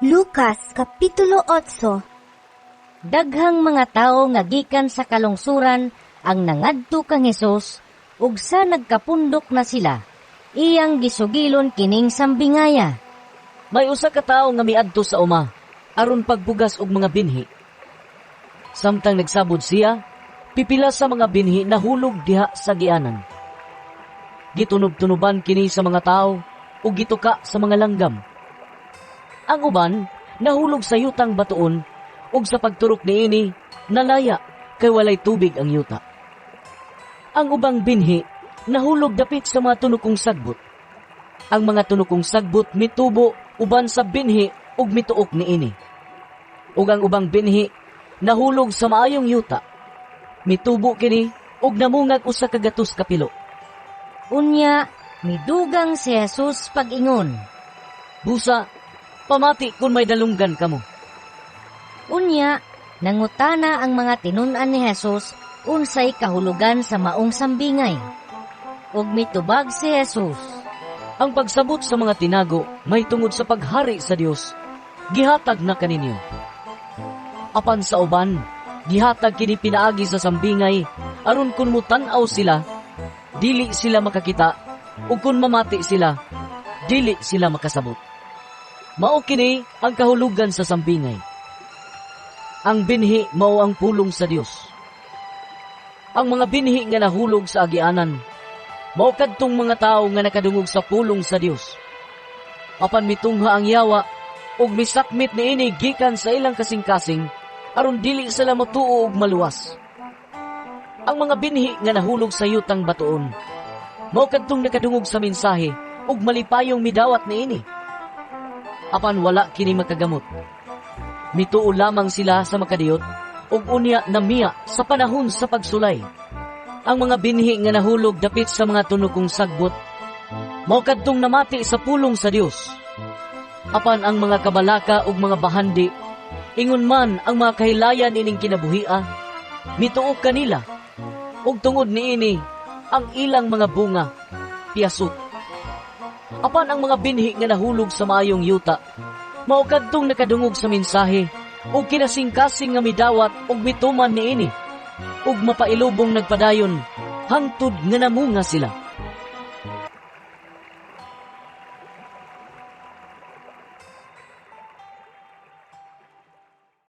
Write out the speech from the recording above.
Lucas Kapitulo 8. Daghang mga tawo nga gikan sa kalungsuran ang nangadto kang Hesus, ug sa nagkapundok na sila, iyang gisugilon kining sambingaya. May usa ka tawo nga miadto sa uma, aron pagbugas og mga binhi. Samtang nagsabod siya, pipila sa mga binhi nahulog diha sa gianan. Gitunob-tunoban kini sa mga tawo ug gituka sa mga langgam. Ang uban nahulog sa yutang batuon ug sa pagturok niini nalaya kay walay tubig ang yuta. Ang ubang binhi nahulog dapit sa mga tunokong sagbot. Ang mga tunokong sagbot mitubo uban sa binhi ug mituok niini. Ug ang ubang binhi nahulog sa maayong yuta. Mitubo kini ug namungag usa ka gatos ka pilo. Unya, midugang si Hesus pag-ingon. Busa, pamati kung may dalunggan kamo. Unya, nangutana ang mga tinun-an ni Hesus unsay kahulugan sa maong sambingay. Ug mitubag si Hesus. Ang pagsabot sa mga tinago may tungod sa paghari sa Dios. Gihatag na kaninyo. Apan sa uban, gihatag kini pinaagi sa sambingay aron kun mutan-aw sila, dili sila makakita, ug kun mamati sila, dili sila makasabot. Mao kini ang kahulugan sa sambingay. Ang binhi mao ang pulong sa Dios. Ang mga binhi nga nahulog sa agianan mao kadtong mga tawo nga nakadungog sa pulong sa Dios. Apan mitungha ang yawa ug misakmit niini gikan sa ilang kasing-kasing aron dili sila motuo og maluwas. Ang mga binhi nga nahulog sa yutang batuon mao kadtong nakadungog sa mensahe ug malipayong midawat niini. Apan wala kini makagamot. Mituo lamang sila sa makadiyot ug unya namiya sa panahon sa pagsulay. Ang mga binhi nga nahulog dapit sa mga tunokong sagbot mao kadtong namati sa pulong sa Dios. Apan ang mga kabalaka ug mga bahandi, ingon man ang mga kahilayan ining kinabuhia, mituo kanila ug tungod niini ang ilang mga bunga piyasot. Apan ang mga binhi nga nahulog sa maayong yuta mao kadtong nakadungog sa mensahe ug kinasing-kasing nga midawat ug mituman niini ug mapailubong nagpadayon hangtod nga namunga sila.